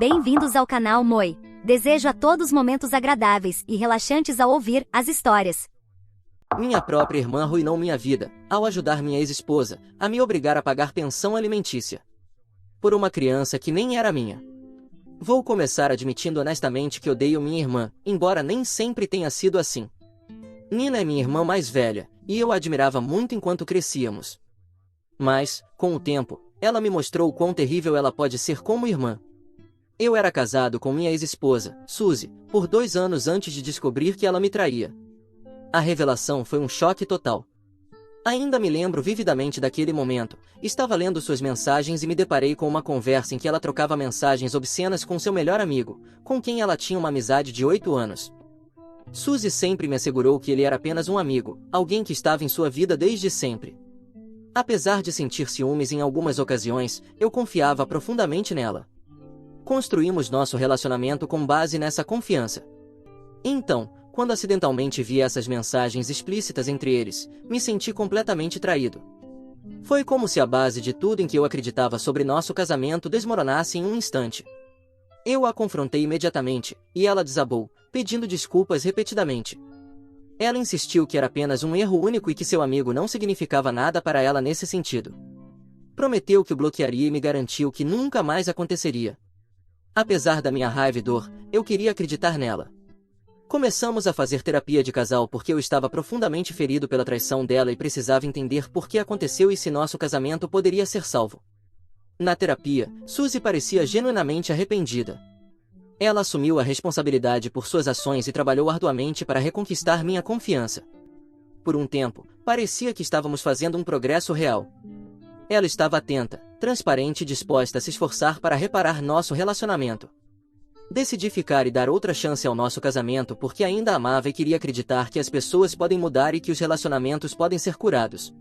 Bem-vindos ao canal Moi. Desejo a todos momentos agradáveis e relaxantes ao ouvir as histórias. Minha própria irmã arruinou minha vida, ao ajudar minha ex-esposa a me obrigar a pagar pensão alimentícia por uma criança que nem era minha. Vou começar admitindo honestamente que odeio minha irmã, embora nem sempre tenha sido assim. Nina é minha irmã mais velha, e eu a admirava muito enquanto crescíamos. Mas, com o tempo, ela me mostrou o quão terrível ela pode ser como irmã. Eu era casado com minha ex-esposa, Suzy, por 2 anos antes de descobrir que ela me traía. A revelação foi um choque total. Ainda me lembro vividamente daquele momento. Estava lendo suas mensagens e me deparei com uma conversa em que ela trocava mensagens obscenas com seu melhor amigo, com quem ela tinha uma amizade de 8 anos. Suzy sempre me assegurou que ele era apenas um amigo, alguém que estava em sua vida desde sempre. Apesar de sentir ciúmes em algumas ocasiões, eu confiava profundamente nela. Construímos nosso relacionamento com base nessa confiança. Então, quando acidentalmente vi essas mensagens explícitas entre eles, me senti completamente traído. Foi como se a base de tudo em que eu acreditava sobre nosso casamento desmoronasse em um instante. Eu a confrontei imediatamente, e ela desabou, pedindo desculpas repetidamente. Ela insistiu que era apenas um erro único e que seu amigo não significava nada para ela nesse sentido. Prometeu que o bloquearia e me garantiu que nunca mais aconteceria. Apesar da minha raiva e dor, eu queria acreditar nela. Começamos a fazer terapia de casal porque eu estava profundamente ferido pela traição dela e precisava entender por que aconteceu e se nosso casamento poderia ser salvo. Na terapia, Suzy parecia genuinamente arrependida. Ela assumiu a responsabilidade por suas ações e trabalhou arduamente para reconquistar minha confiança. Por um tempo, parecia que estávamos fazendo um progresso real. Ela estava atenta, transparente e disposta a se esforçar para reparar nosso relacionamento. Decidi ficar e dar outra chance ao nosso casamento porque ainda amava e queria acreditar que as pessoas podem mudar e que os relacionamentos podem ser curados.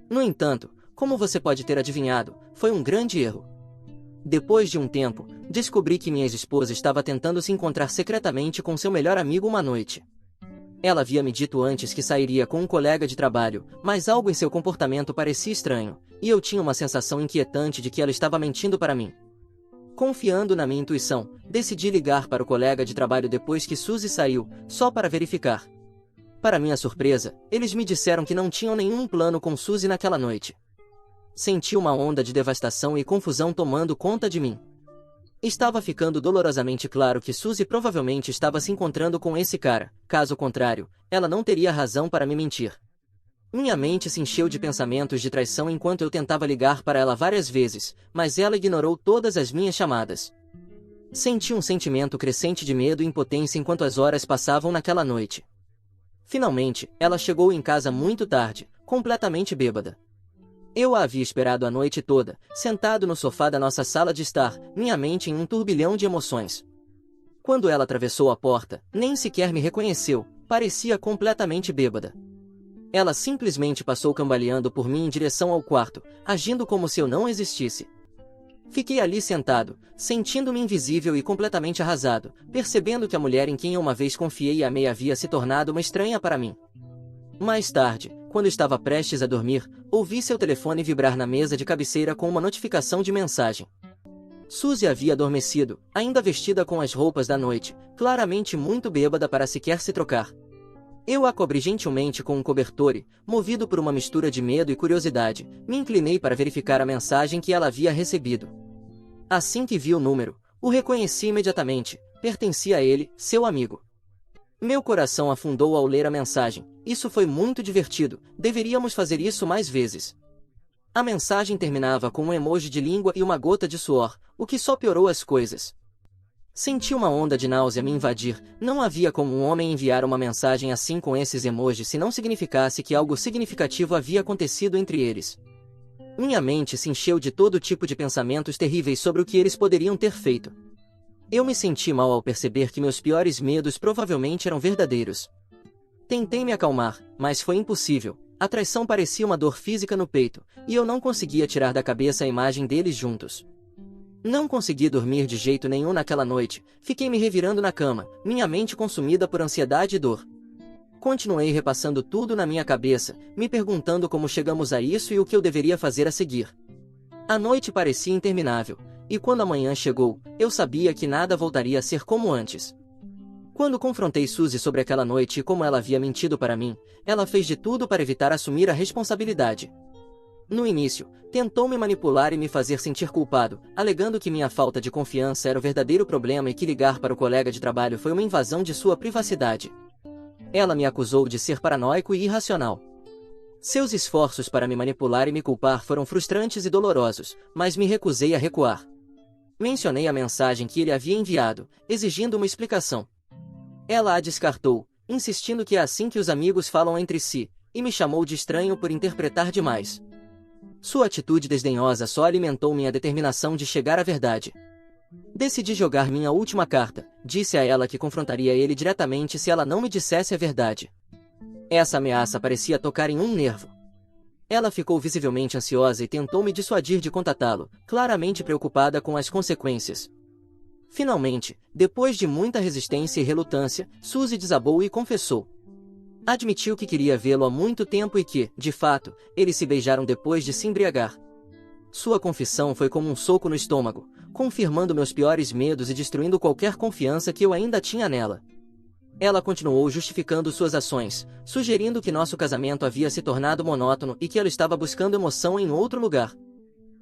No entanto, como você pode ter adivinhado, foi um grande erro. Depois de um tempo, descobri que minha ex-esposa estava tentando se encontrar secretamente com seu melhor amigo uma noite. Ela havia me dito antes que sairia com um colega de trabalho, mas algo em seu comportamento parecia estranho, e eu tinha uma sensação inquietante de que ela estava mentindo para mim. Confiando na minha intuição, decidi ligar para o colega de trabalho depois que Suzy saiu, só para verificar. Para minha surpresa, eles me disseram que não tinham nenhum plano com Suzy naquela noite. Senti uma onda de devastação e confusão tomando conta de mim. Estava ficando dolorosamente claro que Suzy provavelmente estava se encontrando com esse cara, caso contrário, ela não teria razão para me mentir. Minha mente se encheu de pensamentos de traição enquanto eu tentava ligar para ela várias vezes, mas ela ignorou todas as minhas chamadas. Senti um sentimento crescente de medo e impotência enquanto as horas passavam naquela noite. Finalmente, ela chegou em casa muito tarde, completamente bêbada. Eu a havia esperado a noite toda, sentado no sofá da nossa sala de estar, minha mente em um turbilhão de emoções. Quando ela atravessou a porta, nem sequer me reconheceu, parecia completamente bêbada. Ela simplesmente passou cambaleando por mim em direção ao quarto, agindo como se eu não existisse. Fiquei ali sentado, sentindo-me invisível e completamente arrasado, percebendo que a mulher em quem eu uma vez confiei e amei havia se tornado uma estranha para mim. Mais tarde, quando estava prestes a dormir, ouvi seu telefone vibrar na mesa de cabeceira com uma notificação de mensagem. Suzy havia adormecido, ainda vestida com as roupas da noite, claramente muito bêbada para sequer se trocar. Eu a cobri gentilmente com um cobertor e, movido por uma mistura de medo e curiosidade, me inclinei para verificar a mensagem que ela havia recebido. Assim que vi o número, o reconheci imediatamente, pertencia a ele, seu amigo. Meu coração afundou ao ler a mensagem. Isso foi muito divertido, deveríamos fazer isso mais vezes. A mensagem terminava com um emoji de língua e uma gota de suor, o que só piorou as coisas. Senti uma onda de náusea me invadir. Não havia como um homem enviar uma mensagem assim com esses emojis se não significasse que algo significativo havia acontecido entre eles. Minha mente se encheu de todo tipo de pensamentos terríveis sobre o que eles poderiam ter feito. Eu me senti mal ao perceber que meus piores medos provavelmente eram verdadeiros. Tentei me acalmar, mas foi impossível. A traição parecia uma dor física no peito, e eu não conseguia tirar da cabeça a imagem deles juntos. Não consegui dormir de jeito nenhum naquela noite, fiquei me revirando na cama, minha mente consumida por ansiedade e dor. Continuei repassando tudo na minha cabeça, me perguntando como chegamos a isso e o que eu deveria fazer a seguir. A noite parecia interminável. E quando a manhã chegou, eu sabia que nada voltaria a ser como antes. Quando confrontei Suzy sobre aquela noite e como ela havia mentido para mim, ela fez de tudo para evitar assumir a responsabilidade. No início, tentou me manipular e me fazer sentir culpado, alegando que minha falta de confiança era o verdadeiro problema e que ligar para o colega de trabalho foi uma invasão de sua privacidade. Ela me acusou de ser paranoico e irracional. Seus esforços para me manipular e me culpar foram frustrantes e dolorosos, mas me recusei a recuar. Mencionei a mensagem que ele havia enviado, exigindo uma explicação. Ela a descartou, insistindo que é assim que os amigos falam entre si, e me chamou de estranho por interpretar demais. Sua atitude desdenhosa só alimentou minha determinação de chegar à verdade. Decidi jogar minha última carta, disse a ela que confrontaria ele diretamente se ela não me dissesse a verdade. Essa ameaça parecia tocar em um nervo. Ela ficou visivelmente ansiosa e tentou me dissuadir de contatá-lo, claramente preocupada com as consequências. Finalmente, depois de muita resistência e relutância, Suzy desabou e confessou. Admitiu que queria vê-lo há muito tempo e que, de fato, eles se beijaram depois de se embriagar. Sua confissão foi como um soco no estômago, confirmando meus piores medos e destruindo qualquer confiança que eu ainda tinha nela. Ela continuou justificando suas ações, sugerindo que nosso casamento havia se tornado monótono e que ela estava buscando emoção em outro lugar.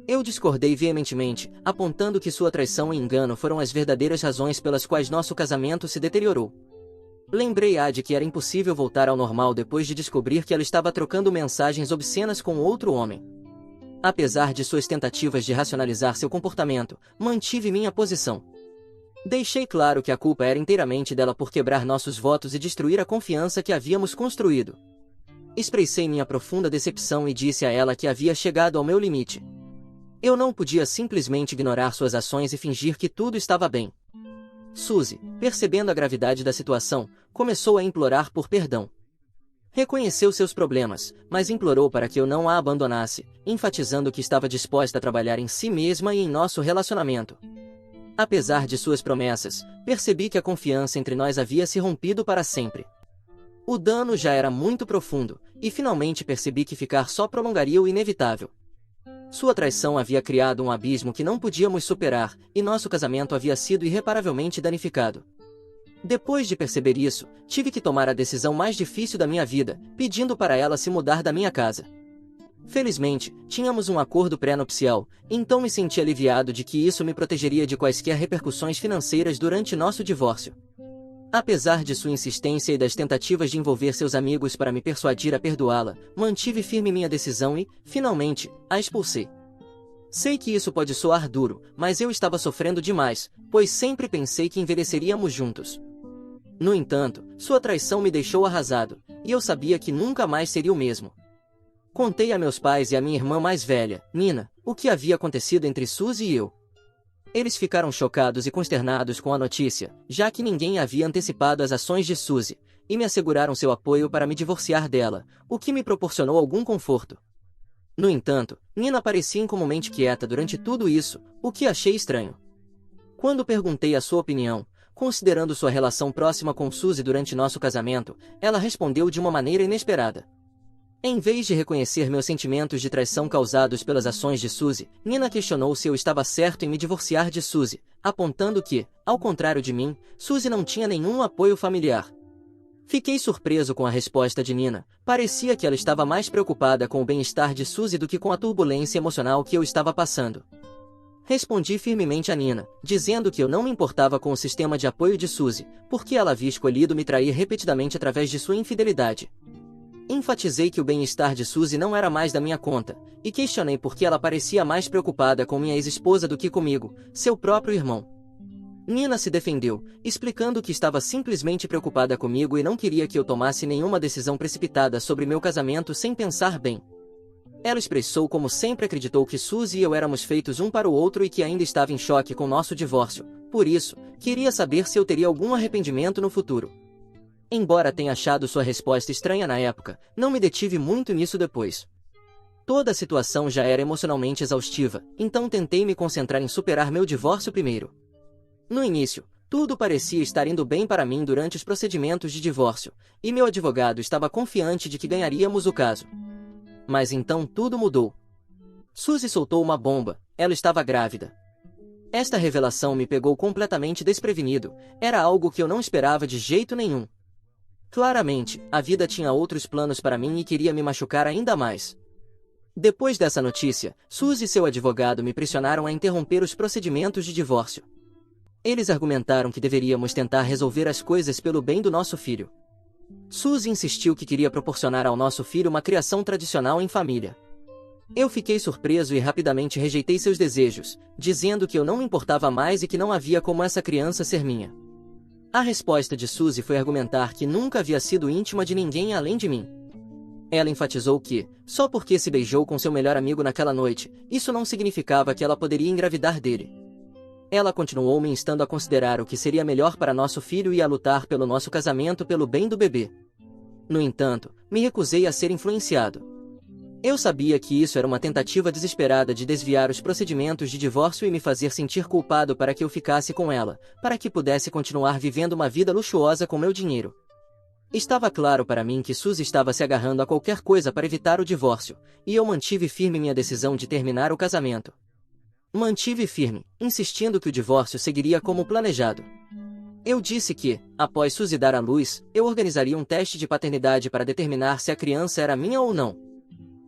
Eu discordei veementemente, apontando que sua traição e engano foram as verdadeiras razões pelas quais nosso casamento se deteriorou. Lembrei-a de que era impossível voltar ao normal depois de descobrir que ela estava trocando mensagens obscenas com outro homem. Apesar de suas tentativas de racionalizar seu comportamento, mantive minha posição. Deixei claro que a culpa era inteiramente dela por quebrar nossos votos e destruir a confiança que havíamos construído. Expressei minha profunda decepção e disse a ela que havia chegado ao meu limite. Eu não podia simplesmente ignorar suas ações e fingir que tudo estava bem. Suzy, percebendo a gravidade da situação, começou a implorar por perdão. Reconheceu seus problemas, mas implorou para que eu não a abandonasse, enfatizando que estava disposta a trabalhar em si mesma e em nosso relacionamento. Apesar de suas promessas, percebi que a confiança entre nós havia se rompido para sempre. O dano já era muito profundo, e finalmente percebi que ficar só prolongaria o inevitável. Sua traição havia criado um abismo que não podíamos superar, e nosso casamento havia sido irreparavelmente danificado. Depois de perceber isso, tive que tomar a decisão mais difícil da minha vida, pedindo para ela se mudar da minha casa. Felizmente, tínhamos um acordo pré-nupcial, então me senti aliviado de que isso me protegeria de quaisquer repercussões financeiras durante nosso divórcio. Apesar de sua insistência e das tentativas de envolver seus amigos para me persuadir a perdoá-la, mantive firme minha decisão e, finalmente, a expulsei. Sei que isso pode soar duro, mas eu estava sofrendo demais, pois sempre pensei que envelheceríamos juntos. No entanto, sua traição me deixou arrasado, e eu sabia que nunca mais seria o mesmo. Contei a meus pais e a minha irmã mais velha, Nina, o que havia acontecido entre Suzy e eu. Eles ficaram chocados e consternados com a notícia, já que ninguém havia antecipado as ações de Suzy, e me asseguraram seu apoio para me divorciar dela, o que me proporcionou algum conforto. No entanto, Nina parecia incomumente quieta durante tudo isso, o que achei estranho. Quando perguntei a sua opinião, considerando sua relação próxima com Suzy durante nosso casamento, ela respondeu de uma maneira inesperada. Em vez de reconhecer meus sentimentos de traição causados pelas ações de Suzy, Nina questionou se eu estava certo em me divorciar de Suzy, apontando que, ao contrário de mim, Suzy não tinha nenhum apoio familiar. Fiquei surpreso com a resposta de Nina. Parecia que ela estava mais preocupada com o bem-estar de Suzy do que com a turbulência emocional que eu estava passando. Respondi firmemente a Nina, dizendo que eu não me importava com o sistema de apoio de Suzy, porque ela havia escolhido me trair repetidamente através de sua infidelidade. Enfatizei que o bem-estar de Suzy não era mais da minha conta, e questionei por que ela parecia mais preocupada com minha ex-esposa do que comigo, seu próprio irmão. Nina se defendeu, explicando que estava simplesmente preocupada comigo e não queria que eu tomasse nenhuma decisão precipitada sobre meu casamento sem pensar bem. Ela expressou como sempre acreditou que Suzy e eu éramos feitos um para o outro e que ainda estava em choque com nosso divórcio, por isso, queria saber se eu teria algum arrependimento no futuro. Embora tenha achado sua resposta estranha na época, não me detive muito nisso depois. Toda a situação já era emocionalmente exaustiva, então tentei me concentrar em superar meu divórcio primeiro. No início, tudo parecia estar indo bem para mim durante os procedimentos de divórcio, e meu advogado estava confiante de que ganharíamos o caso. Mas então tudo mudou. Suzy soltou uma bomba, ela estava grávida. Esta revelação me pegou completamente desprevenido, era algo que eu não esperava de jeito nenhum. Claramente, a vida tinha outros planos para mim e queria me machucar ainda mais. Depois dessa notícia, Suzy e seu advogado me pressionaram a interromper os procedimentos de divórcio. Eles argumentaram que deveríamos tentar resolver as coisas pelo bem do nosso filho. Suzy insistiu que queria proporcionar ao nosso filho uma criação tradicional em família. Eu fiquei surpreso e rapidamente rejeitei seus desejos, dizendo que eu não me importava mais e que não havia como essa criança ser minha. A resposta de Suzy foi argumentar que nunca havia sido íntima de ninguém além de mim. Ela enfatizou que, só porque se beijou com seu melhor amigo naquela noite, isso não significava que ela poderia engravidar dele. Ela continuou me instando a considerar o que seria melhor para nosso filho e a lutar pelo nosso casamento pelo bem do bebê. No entanto, me recusei a ser influenciado. Eu sabia que isso era uma tentativa desesperada de desviar os procedimentos de divórcio e me fazer sentir culpado para que eu ficasse com ela, para que pudesse continuar vivendo uma vida luxuosa com meu dinheiro. Estava claro para mim que Suzy estava se agarrando a qualquer coisa para evitar o divórcio, e eu mantive firme minha decisão de terminar o casamento. Mantive firme, insistindo que o divórcio seguiria como planejado. Eu disse que, após Suzy dar à luz, eu organizaria um teste de paternidade para determinar se a criança era minha ou não.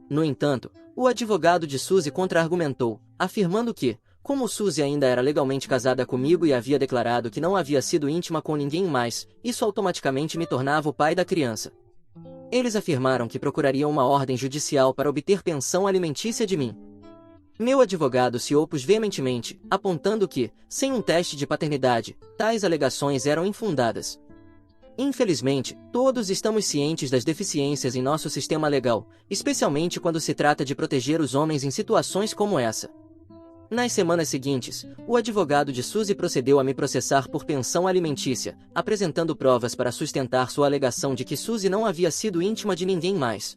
No entanto, o advogado de Suzy contra-argumentou, afirmando que, como Suzy ainda era legalmente casada comigo e havia declarado que não havia sido íntima com ninguém mais, isso automaticamente me tornava o pai da criança. Eles afirmaram que procurariam uma ordem judicial para obter pensão alimentícia de mim. Meu advogado se opôs veementemente, apontando que, sem um teste de paternidade, tais alegações eram infundadas. Infelizmente, todos estamos cientes das deficiências em nosso sistema legal, especialmente quando se trata de proteger os homens em situações como essa. Nas semanas seguintes, o advogado de Suzy procedeu a me processar por pensão alimentícia, apresentando provas para sustentar sua alegação de que Suzy não havia sido íntima de ninguém mais.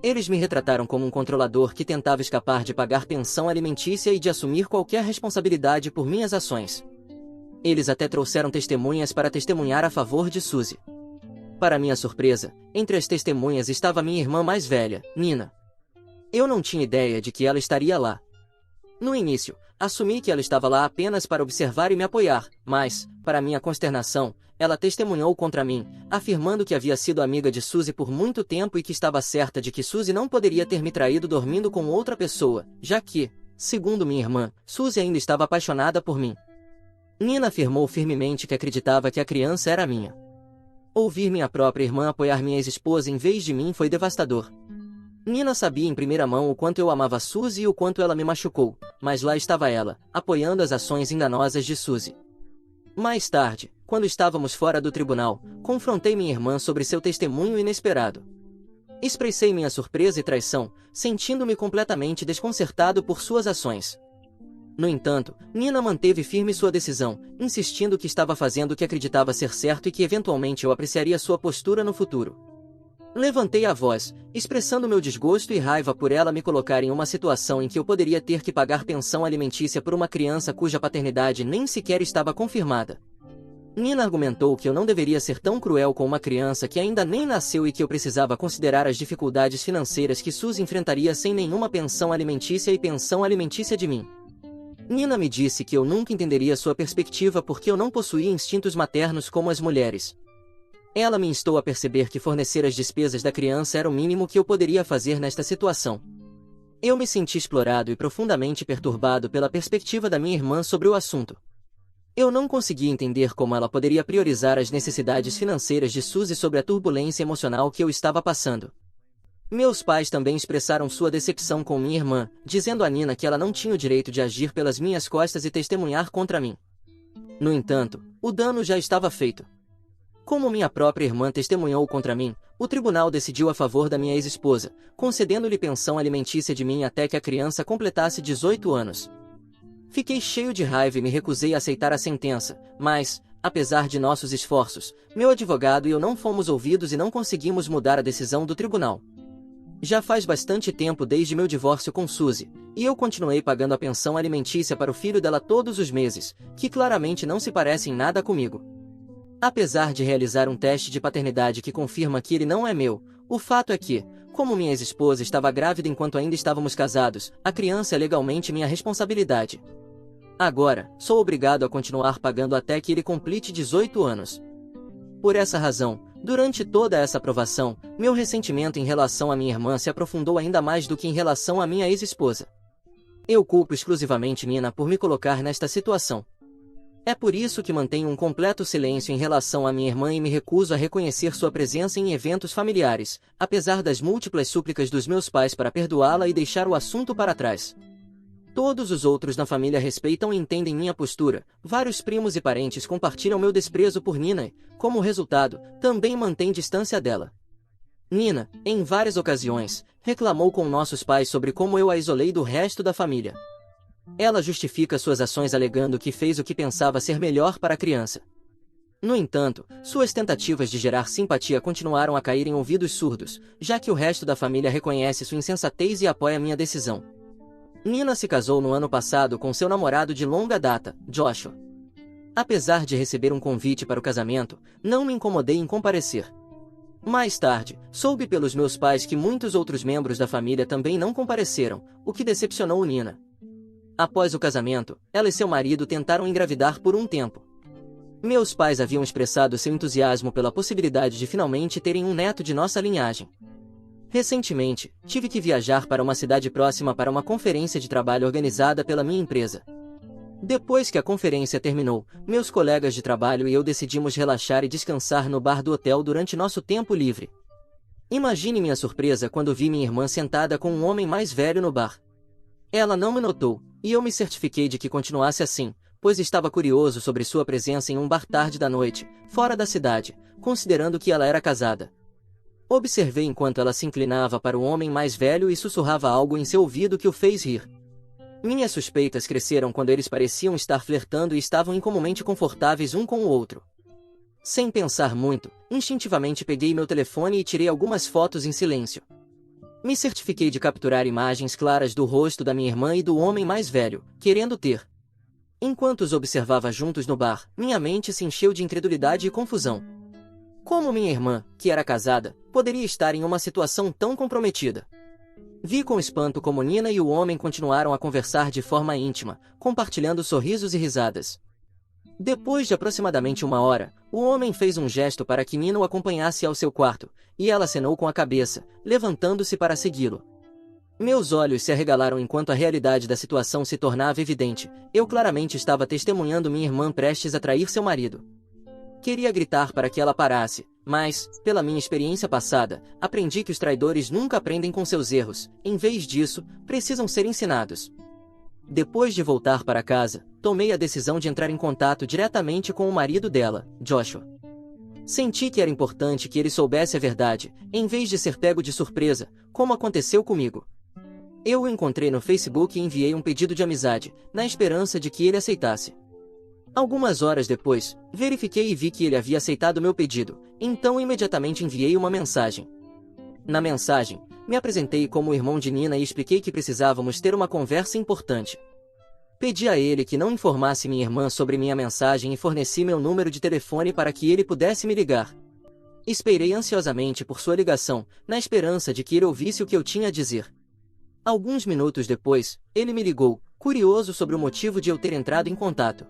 Eles me retrataram como um controlador que tentava escapar de pagar pensão alimentícia e de assumir qualquer responsabilidade por minhas ações. Eles até trouxeram testemunhas para testemunhar a favor de Suzy. Para minha surpresa, entre as testemunhas estava minha irmã mais velha, Nina. Eu não tinha ideia de que ela estaria lá. No início, assumi que ela estava lá apenas para observar e me apoiar, mas, para minha consternação, ela testemunhou contra mim, afirmando que havia sido amiga de Suzy por muito tempo e que estava certa de que Suzy não poderia ter me traído dormindo com outra pessoa, já que, segundo minha irmã, Suzy ainda estava apaixonada por mim. Nina afirmou firmemente que acreditava que a criança era minha. Ouvir minha própria irmã apoiar minha ex-esposa em vez de mim foi devastador. Nina sabia em primeira mão o quanto eu amava Suzy e o quanto ela me machucou, mas lá estava ela, apoiando as ações enganosas de Suzy. Mais tarde, quando estávamos fora do tribunal, confrontei minha irmã sobre seu testemunho inesperado. Expressei minha surpresa e traição, sentindo-me completamente desconcertado por suas ações. No entanto, Nina manteve firme sua decisão, insistindo que estava fazendo o que acreditava ser certo e que eventualmente eu apreciaria sua postura no futuro. Levantei a voz, expressando meu desgosto e raiva por ela me colocar em uma situação em que eu poderia ter que pagar pensão alimentícia por uma criança cuja paternidade nem sequer estava confirmada. Nina argumentou que eu não deveria ser tão cruel com uma criança que ainda nem nasceu e que eu precisava considerar as dificuldades financeiras que Suzy enfrentaria sem nenhuma pensão alimentícia e pensão alimentícia de mim. Nina me disse que eu nunca entenderia sua perspectiva porque eu não possuía instintos maternos como as mulheres. Ela me instou a perceber que fornecer as despesas da criança era o mínimo que eu poderia fazer nesta situação. Eu me senti explorado e profundamente perturbado pela perspectiva da minha irmã sobre o assunto. Eu não conseguia entender como ela poderia priorizar as necessidades financeiras de Suzy sobre a turbulência emocional que eu estava passando. Meus pais também expressaram sua decepção com minha irmã, dizendo a Nina que ela não tinha o direito de agir pelas minhas costas e testemunhar contra mim. No entanto, o dano já estava feito. Como minha própria irmã testemunhou contra mim, o tribunal decidiu a favor da minha ex-esposa, concedendo-lhe pensão alimentícia de mim até que a criança completasse 18 anos. Fiquei cheio de raiva e me recusei a aceitar a sentença, mas, apesar de nossos esforços, meu advogado e eu não fomos ouvidos e não conseguimos mudar a decisão do tribunal. Já faz bastante tempo desde meu divórcio com Suzy, e eu continuei pagando a pensão alimentícia para o filho dela todos os meses, que claramente não se parece em nada comigo. Apesar de realizar um teste de paternidade que confirma que ele não é meu, o fato é que, como minha ex-esposa estava grávida enquanto ainda estávamos casados, a criança é legalmente minha responsabilidade. Agora, sou obrigado a continuar pagando até que ele complete 18 anos. Por essa razão, durante toda essa aprovação, meu ressentimento em relação à minha irmã se aprofundou ainda mais do que em relação à minha ex-esposa. Eu culpo exclusivamente Nina por me colocar nesta situação. É por isso que mantenho um completo silêncio em relação à minha irmã e me recuso a reconhecer sua presença em eventos familiares, apesar das múltiplas súplicas dos meus pais para perdoá-la e deixar o assunto para trás. Todos os outros na família respeitam e entendem minha postura, vários primos e parentes compartilham meu desprezo por Nina e, como resultado, também mantêm distância dela. Nina, em várias ocasiões, reclamou com nossos pais sobre como eu a isolei do resto da família. Ela justifica suas ações alegando que fez o que pensava ser melhor para a criança. No entanto, suas tentativas de gerar simpatia continuaram a cair em ouvidos surdos, já que o resto da família reconhece sua insensatez e apoia minha decisão. Nina se casou no ano passado com seu namorado de longa data, Joshua. Apesar de receber um convite para o casamento, não me incomodei em comparecer. Mais tarde, soube pelos meus pais que muitos outros membros da família também não compareceram, o que decepcionou Nina. Após o casamento, ela e seu marido tentaram engravidar por um tempo. Meus pais haviam expressado seu entusiasmo pela possibilidade de finalmente terem um neto de nossa linhagem. Recentemente, tive que viajar para uma cidade próxima para uma conferência de trabalho organizada pela minha empresa. Depois que a conferência terminou, meus colegas de trabalho e eu decidimos relaxar e descansar no bar do hotel durante nosso tempo livre. Imagine minha surpresa quando vi minha irmã sentada com um homem mais velho no bar. Ela não me notou, e eu me certifiquei de que continuasse assim, pois estava curioso sobre sua presença em um bar tarde da noite, fora da cidade, considerando que ela era casada. Observei enquanto ela se inclinava para o homem mais velho e sussurrava algo em seu ouvido que o fez rir. Minhas suspeitas cresceram quando eles pareciam estar flertando e estavam incomumente confortáveis um com o outro. Sem pensar muito, instintivamente peguei meu telefone e tirei algumas fotos em silêncio. Me certifiquei de capturar imagens claras do rosto da minha irmã e do homem mais velho, querendo ter. Enquanto os observava juntos no bar, minha mente se encheu de incredulidade e confusão. Como minha irmã, que era casada, poderia estar em uma situação tão comprometida? Vi com espanto como Nina e o homem continuaram a conversar de forma íntima, compartilhando sorrisos e risadas. Depois de aproximadamente uma hora, o homem fez um gesto para que Nina o acompanhasse ao seu quarto, e ela acenou com a cabeça, levantando-se para segui-lo. Meus olhos se arregalaram enquanto a realidade da situação se tornava evidente. Eu claramente estava testemunhando minha irmã prestes a trair seu marido. Queria gritar para que ela parasse, mas, pela minha experiência passada, aprendi que os traidores nunca aprendem com seus erros, em vez disso, precisam ser ensinados. Depois de voltar para casa, tomei a decisão de entrar em contato diretamente com o marido dela, Joshua. Senti que era importante que ele soubesse a verdade, em vez de ser pego de surpresa, como aconteceu comigo. Eu o encontrei no Facebook e enviei um pedido de amizade, na esperança de que ele aceitasse. Algumas horas depois, verifiquei e vi que ele havia aceitado meu pedido, então imediatamente enviei uma mensagem. Na mensagem, me apresentei como o irmão de Nina e expliquei que precisávamos ter uma conversa importante. Pedi a ele que não informasse minha irmã sobre minha mensagem e forneci meu número de telefone para que ele pudesse me ligar. Esperei ansiosamente por sua ligação, na esperança de que ele ouvisse o que eu tinha a dizer. Alguns minutos depois, ele me ligou, curioso sobre o motivo de eu ter entrado em contato.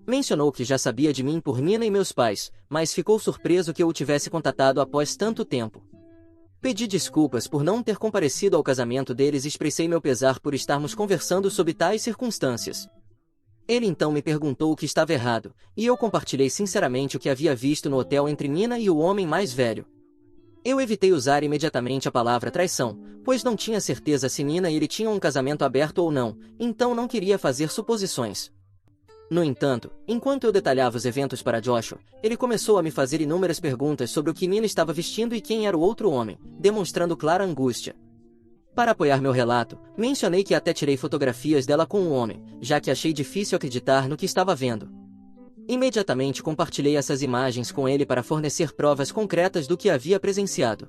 Mencionou que já sabia de mim por Nina e meus pais, mas ficou surpreso que eu o tivesse contatado após tanto tempo. Pedi desculpas por não ter comparecido ao casamento deles e expressei meu pesar por estarmos conversando sob tais circunstâncias. Ele então me perguntou o que estava errado, e eu compartilhei sinceramente o que havia visto no hotel entre Nina e o homem mais velho. Eu evitei usar imediatamente a palavra traição, pois não tinha certeza se Nina e ele tinham um casamento aberto ou não, então não queria fazer suposições. No entanto, enquanto eu detalhava os eventos para Joshua, ele começou a me fazer inúmeras perguntas sobre o que Nina estava vestindo e quem era o outro homem, demonstrando clara angústia. Para apoiar meu relato, mencionei que até tirei fotografias dela com o homem, já que achei difícil acreditar no que estava vendo. Imediatamente compartilhei essas imagens com ele para fornecer provas concretas do que havia presenciado.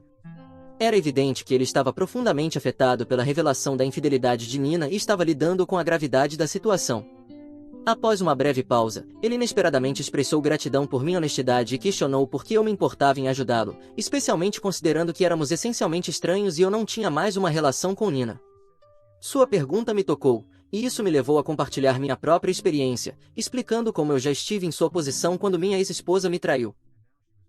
Era evidente que ele estava profundamente afetado pela revelação da infidelidade de Nina e estava lidando com a gravidade da situação. Após uma breve pausa, ele inesperadamente expressou gratidão por minha honestidade e questionou por que eu me importava em ajudá-lo, especialmente considerando que éramos essencialmente estranhos e eu não tinha mais uma relação com Nina. Sua pergunta me tocou, e isso me levou a compartilhar minha própria experiência, explicando como eu já estive em sua posição quando minha ex-esposa me traiu.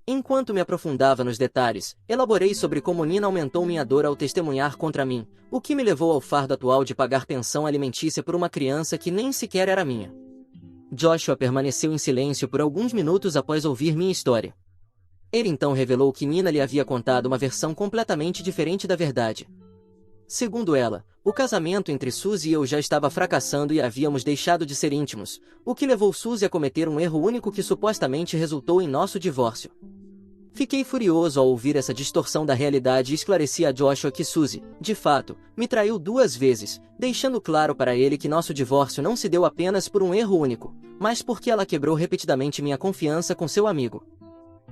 Enquanto me aprofundava nos detalhes, elaborei sobre como Nina aumentou minha dor ao testemunhar contra mim, o que me levou ao fardo atual de pagar pensão alimentícia por uma criança que nem sequer era minha. Joshua permaneceu em silêncio por alguns minutos após ouvir minha história. Ele então revelou que Nina lhe havia contado uma versão completamente diferente da verdade. Segundo ela, o casamento entre Suzy e eu já estava fracassando e havíamos deixado de ser íntimos, o que levou Suzy a cometer um erro único que supostamente resultou em nosso divórcio. Fiquei furioso ao ouvir essa distorção da realidade e esclareci a Joshua que Suzy, de fato, me traiu 2 vezes, deixando claro para ele que nosso divórcio não se deu apenas por um erro único, mas porque ela quebrou repetidamente minha confiança com seu amigo.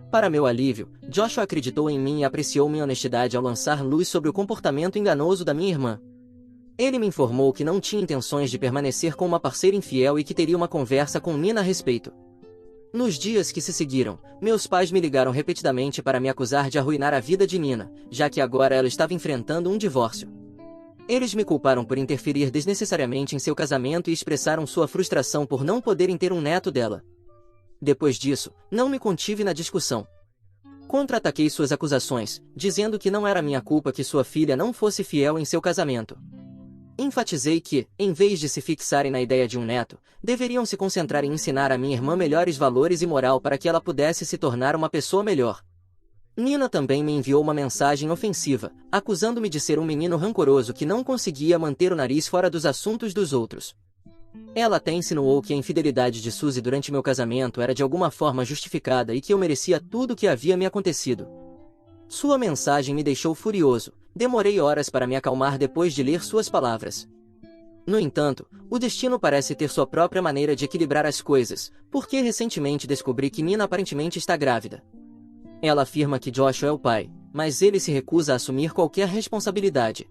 Para meu alívio, Joshua acreditou em mim e apreciou minha honestidade ao lançar luz sobre o comportamento enganoso da minha irmã. Ele me informou que não tinha intenções de permanecer com uma parceira infiel e que teria uma conversa com Nina a respeito. Nos dias que se seguiram, meus pais me ligaram repetidamente para me acusar de arruinar a vida de Nina, já que agora ela estava enfrentando um divórcio. Eles me culparam por interferir desnecessariamente em seu casamento e expressaram sua frustração por não poderem ter um neto dela. Depois disso, não me contive na discussão. Contra-ataquei suas acusações, dizendo que não era minha culpa que sua filha não fosse fiel em seu casamento. Enfatizei que, em vez de se fixarem na ideia de um neto, deveriam se concentrar em ensinar a minha irmã melhores valores e moral para que ela pudesse se tornar uma pessoa melhor. Nina também me enviou uma mensagem ofensiva, acusando-me de ser um menino rancoroso que não conseguia manter o nariz fora dos assuntos dos outros. Ela até insinuou que a infidelidade de Suzy durante meu casamento era de alguma forma justificada e que eu merecia tudo o que havia me acontecido. Sua mensagem me deixou furioso. Demorei horas para me acalmar depois de ler suas palavras. No entanto, o destino parece ter sua própria maneira de equilibrar as coisas, porque recentemente descobri que Nina aparentemente está grávida. Ela afirma que Joshua é o pai, mas ele se recusa a assumir qualquer responsabilidade.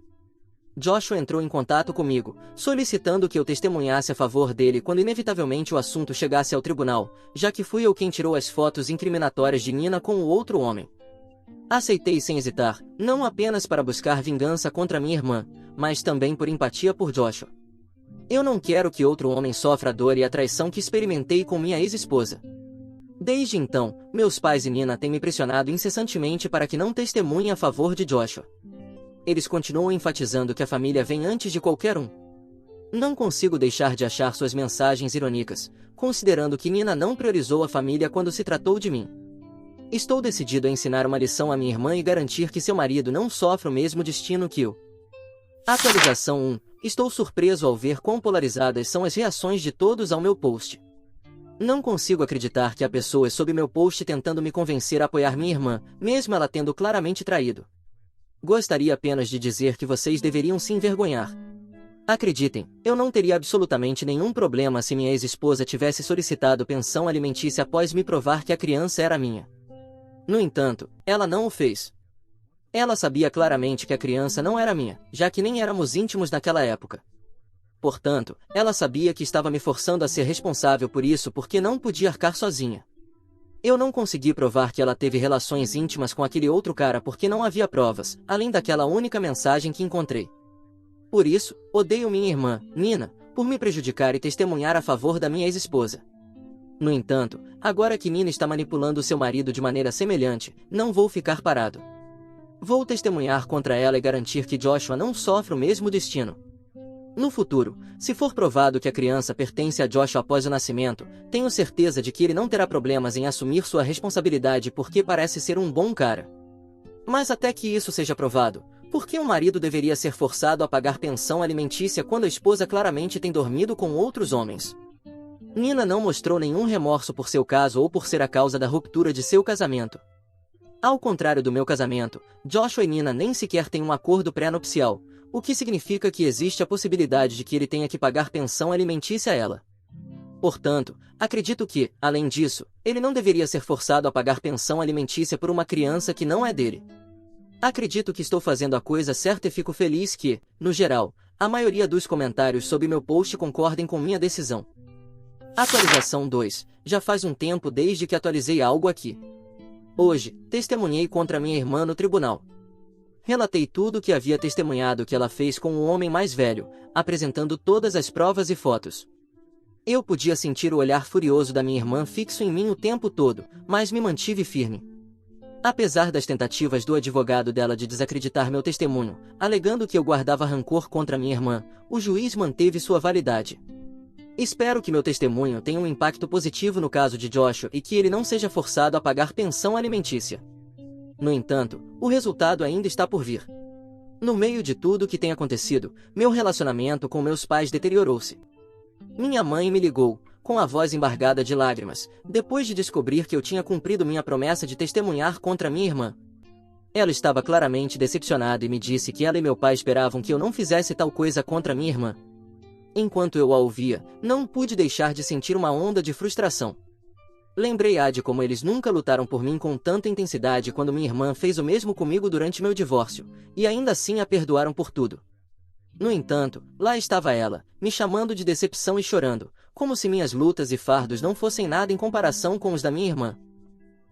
Joshua entrou em contato comigo, solicitando que eu testemunhasse a favor dele quando inevitavelmente o assunto chegasse ao tribunal, já que fui eu quem tirou as fotos incriminatórias de Nina com o outro homem. Aceitei sem hesitar, não apenas para buscar vingança contra minha irmã, mas também por empatia por Joshua. Eu não quero que outro homem sofra a dor e a traição que experimentei com minha ex-esposa. Desde então, meus pais e Nina têm me pressionado incessantemente para que não testemunhe a favor de Joshua. Eles continuam enfatizando que a família vem antes de qualquer um. Não consigo deixar de achar suas mensagens irônicas, considerando que Nina não priorizou a família quando se tratou de mim. Estou decidido a ensinar uma lição à minha irmã e garantir que seu marido não sofra o mesmo destino que eu. Atualização 1. Estou surpreso ao ver quão polarizadas são as reações de todos ao meu post. Não consigo acreditar que há pessoas sob meu post tentando me convencer a apoiar minha irmã, mesmo ela tendo claramente traído. Gostaria apenas de dizer que vocês deveriam se envergonhar. Acreditem, eu não teria absolutamente nenhum problema se minha ex-esposa tivesse solicitado pensão alimentícia após me provar que a criança era minha. No entanto, ela não o fez. Ela sabia claramente que a criança não era minha, já que nem éramos íntimos naquela época. Portanto, ela sabia que estava me forçando a ser responsável por isso porque não podia arcar sozinha. Eu não consegui provar que ela teve relações íntimas com aquele outro cara porque não havia provas, além daquela única mensagem que encontrei. Por isso, odeio minha irmã, Nina, por me prejudicar e testemunhar a favor da minha ex-esposa. No entanto, agora que Nina está manipulando seu marido de maneira semelhante, não vou ficar parado. Vou testemunhar contra ela e garantir que Joshua não sofre o mesmo destino. No futuro, se for provado que a criança pertence a Joshua após o nascimento, tenho certeza de que ele não terá problemas em assumir sua responsabilidade porque parece ser um bom cara. Mas até que isso seja provado, por que um marido deveria ser forçado a pagar pensão alimentícia quando a esposa claramente tem dormido com outros homens? Nina não mostrou nenhum remorso por seu caso ou por ser a causa da ruptura de seu casamento. Ao contrário do meu casamento, Joshua e Nina nem sequer têm um acordo pré-nupcial, o que significa que existe a possibilidade de que ele tenha que pagar pensão alimentícia a ela. Portanto, acredito que, além disso, ele não deveria ser forçado a pagar pensão alimentícia por uma criança que não é dele. Acredito que estou fazendo a coisa certa e fico feliz que, no geral, a maioria dos comentários sob meu post concordem com minha decisão. Atualização 2. Já faz um tempo desde que atualizei algo aqui. Hoje, testemunhei contra minha irmã no tribunal. Relatei tudo o que havia testemunhado que ela fez com o homem mais velho, apresentando todas as provas e fotos. Eu podia sentir o olhar furioso da minha irmã fixo em mim o tempo todo, mas me mantive firme. Apesar das tentativas do advogado dela de desacreditar meu testemunho, alegando que eu guardava rancor contra minha irmã, o juiz manteve sua validade. Espero que meu testemunho tenha um impacto positivo no caso de Joshua e que ele não seja forçado a pagar pensão alimentícia. No entanto, o resultado ainda está por vir. No meio de tudo o que tem acontecido, meu relacionamento com meus pais deteriorou-se. Minha mãe me ligou, com a voz embargada de lágrimas, depois de descobrir que eu tinha cumprido minha promessa de testemunhar contra minha irmã. Ela estava claramente decepcionada e me disse que ela e meu pai esperavam que eu não fizesse tal coisa contra minha irmã. Enquanto eu a ouvia, não pude deixar de sentir uma onda de frustração. Lembrei-a de como eles nunca lutaram por mim com tanta intensidade quando minha irmã fez o mesmo comigo durante meu divórcio, e ainda assim a perdoaram por tudo. No entanto, lá estava ela, me chamando de decepção e chorando, como se minhas lutas e fardos não fossem nada em comparação com os da minha irmã.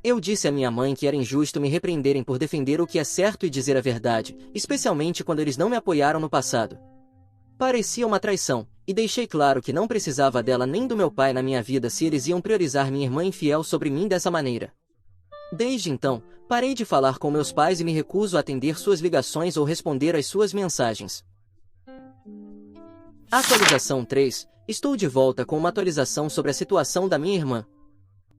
Eu disse à minha mãe que era injusto me repreenderem por defender o que é certo e dizer a verdade, especialmente quando eles não me apoiaram no passado. Parecia uma traição, e deixei claro que não precisava dela nem do meu pai na minha vida se eles iam priorizar minha irmã infiel sobre mim dessa maneira. Desde então, parei de falar com meus pais e me recuso a atender suas ligações ou responder às suas mensagens. Atualização 3. Estou de volta com uma atualização sobre a situação da minha irmã.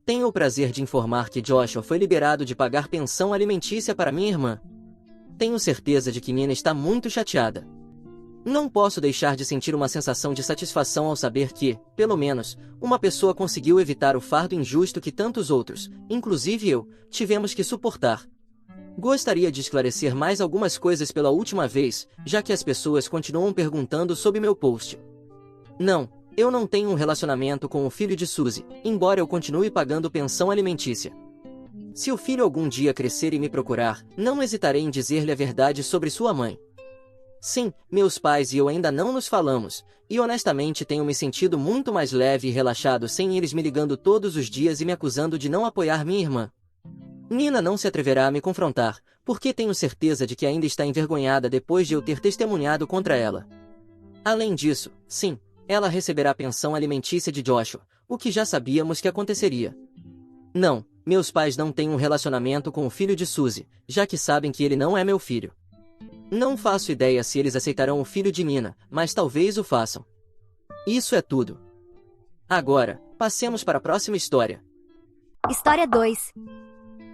Tenho o prazer de informar que Joshua foi liberado de pagar pensão alimentícia para minha irmã. Tenho certeza de que Nina está muito chateada. Não posso deixar de sentir uma sensação de satisfação ao saber que, pelo menos, uma pessoa conseguiu evitar o fardo injusto que tantos outros, inclusive eu, tivemos que suportar. Gostaria de esclarecer mais algumas coisas pela última vez, já que as pessoas continuam perguntando sobre meu post. Não, eu não tenho um relacionamento com o filho de Suzy, embora eu continue pagando pensão alimentícia. Se o filho algum dia crescer e me procurar, não hesitarei em dizer-lhe a verdade sobre sua mãe. Sim, meus pais e eu ainda não nos falamos, e honestamente tenho me sentido muito mais leve e relaxado sem eles me ligando todos os dias e me acusando de não apoiar minha irmã. Nina não se atreverá a me confrontar, porque tenho certeza de que ainda está envergonhada depois de eu ter testemunhado contra ela. Além disso, sim, ela receberá pensão alimentícia de Joshua, o que já sabíamos que aconteceria. Não, meus pais não têm um relacionamento com o filho de Suzy, já que sabem que ele não é meu filho. Não faço ideia se eles aceitarão o filho de Nina, mas talvez o façam. Isso é tudo. Agora, passemos para a próxima história. História 2.